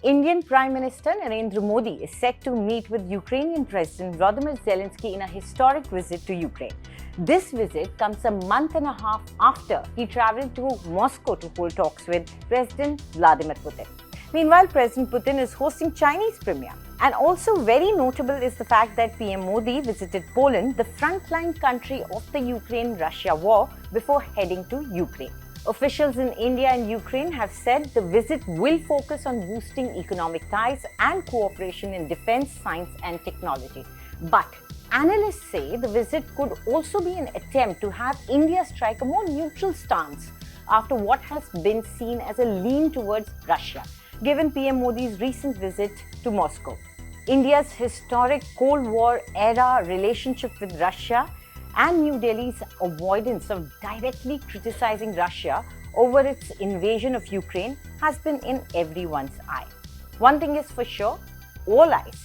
Indian Prime Minister Narendra Modi is set to meet with Ukrainian President Volodymyr Zelenskyy in a historic visit to Ukraine. This visit comes a month and a half after he travelled to Moscow to hold talks with President Vladimir Putin. Meanwhile, President Putin is hosting Chinese Premier. And also very notable is the fact that PM Modi visited Poland, the frontline country of the Ukraine-Russia war, before heading to Ukraine. Officials in India and Ukraine have said the visit will focus on boosting economic ties and cooperation in defense, science and technology. But analysts say the visit could also be an attempt to have India strike a more neutral stance after what has been seen as a lean towards Russia, given PM Modi's recent visit to Moscow. India's historic Cold War-era relationship with Russia and New Delhi's avoidance of directly criticizing Russia over its invasion of Ukraine has been in everyone's eye. One thing is for sure, all eyes,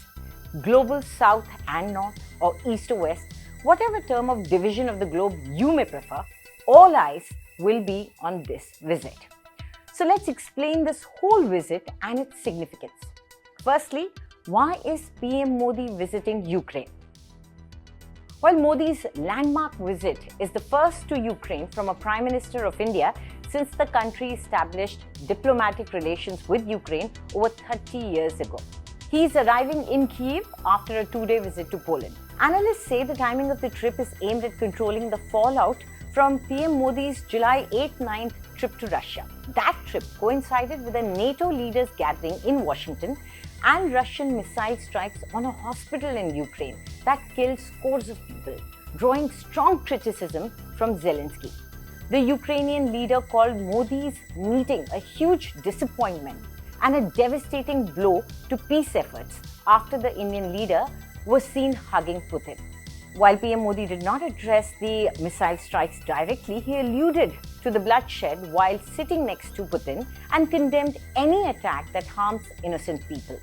global south and north or east or west, whatever term of division of the globe you may prefer, all eyes will be on this visit. So let's explain this whole visit and its significance. Firstly, why is PM Modi visiting Ukraine? Well, Modi's landmark visit is the first to Ukraine from a Prime Minister of India since the country established diplomatic relations with Ukraine over 30 years ago. He is arriving in Kyiv after a two-day visit to Poland. Analysts say the timing of the trip is aimed at controlling the fallout from PM Modi's July 8-9 trip to Russia. That trip coincided with a NATO leaders gathering in Washington and Russian missile strikes on a hospital in Ukraine that killed scores of people, drawing strong criticism from Zelenskyy. The Ukrainian leader called Modi's meeting a huge disappointment and a devastating blow to peace efforts after the Indian leader was seen hugging Putin. While PM Modi did not address the missile strikes directly, he alluded to the bloodshed while sitting next to Putin and condemned any attack that harms innocent people.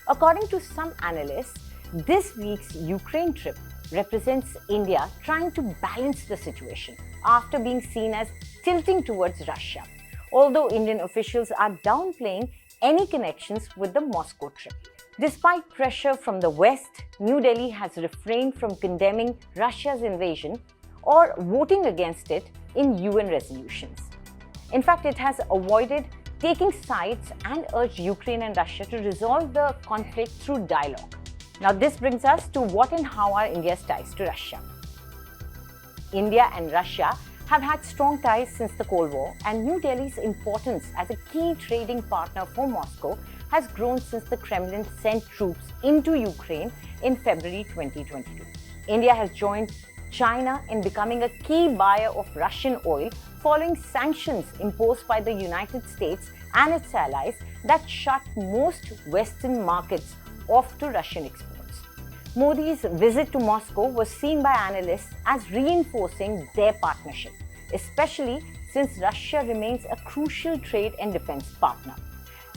According to some analysts, this week's Ukraine trip represents India trying to balance the situation after being seen as tilting towards Russia, although Indian officials are downplaying any connections with the Moscow trip. Despite pressure from the West, New Delhi has refrained from condemning Russia's invasion or voting against it in UN resolutions. In fact, it has avoided taking sides and urged Ukraine and Russia to resolve the conflict through dialogue. Now, this brings us to what and how are India's ties to Russia. India and Russia have had strong ties since the Cold War, and New Delhi's importance as a key trading partner for Moscow has grown since the Kremlin sent troops into Ukraine in February 2022. India has joined China in becoming a key buyer of Russian oil following sanctions imposed by the United States and its allies that shut most Western markets off to Russian exports. Modi's visit to Moscow was seen by analysts as reinforcing their partnership, especially since Russia remains a crucial trade and defense partner.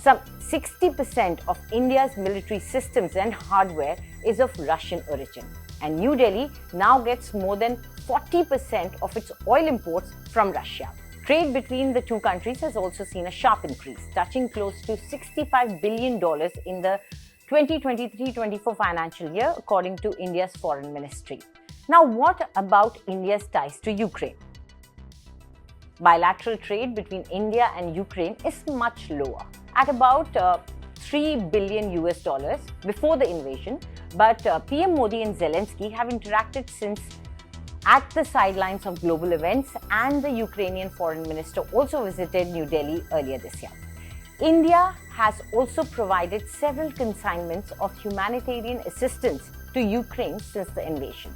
Some 60% of India's military systems and hardware is of Russian origin, and New Delhi now gets more than 40% of its oil imports from Russia. Trade between the two countries has also seen a sharp increase, touching close to $65 billion in the 2023-24 financial year, according to India's Foreign Ministry. Now, what about India's ties to Ukraine? Bilateral trade between India and Ukraine is much lower, at about $3 billion before the invasion, but PM Modi and Zelenskyy have interacted since at the sidelines of global events, and the Ukrainian foreign minister also visited New Delhi earlier this year. India has also provided several consignments of humanitarian assistance to Ukraine since the invasion.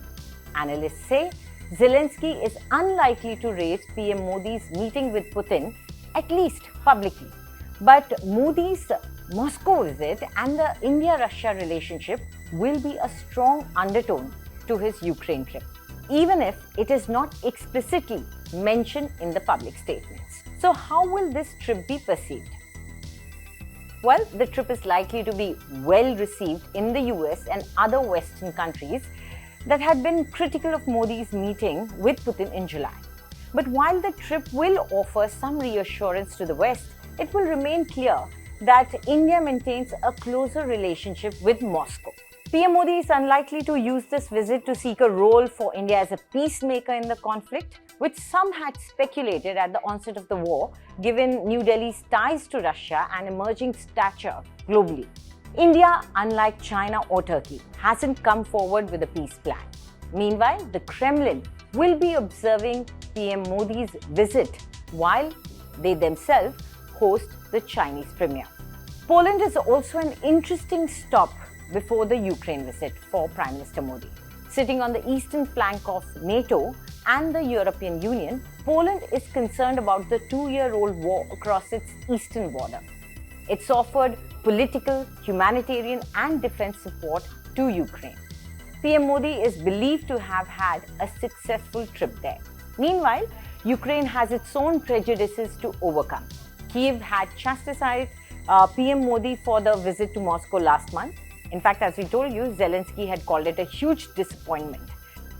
Analysts say Zelenskyy is unlikely to raise PM Modi's meeting with Putin, at least publicly. But Modi's Moscow visit and the India-Russia relationship will be a strong undertone to his Ukraine trip, even if it is not explicitly mentioned in the public statements. So how will this trip be perceived? Well, the trip is likely to be well received in the US and other Western countries that had been critical of Modi's meeting with Putin in July. But while the trip will offer some reassurance to the West, it will remain clear that India maintains a closer relationship with Moscow. PM Modi is unlikely to use this visit to seek a role for India as a peacemaker in the conflict, which some had speculated at the onset of the war, given New Delhi's ties to Russia and emerging stature globally. India, unlike China or Turkey, hasn't come forward with a peace plan. Meanwhile, the Kremlin will be observing PM Modi's visit while they themselves host the Chinese premier. Poland is also an interesting stop before the Ukraine visit for Prime Minister Modi. Sitting on the eastern flank of NATO and the European Union, Poland is concerned about the 2-year-old war across its eastern border. It's offered political, humanitarian and defense support to Ukraine. PM Modi is believed to have had a successful trip there. Meanwhile, Ukraine has its own prejudices to overcome. Kyiv had chastised PM Modi for the visit to Moscow last month. In fact, as we told you, Zelenskyy had called it a huge disappointment.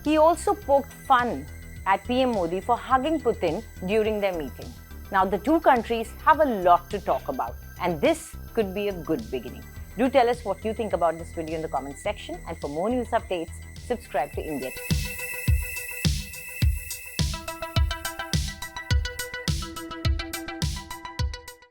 He also poked fun at PM Modi for hugging Putin during their meeting. Now, the two countries have a lot to talk about, and this could be a good beginning. Do tell us what you think about this video in the comments section, and for more news updates, subscribe to India.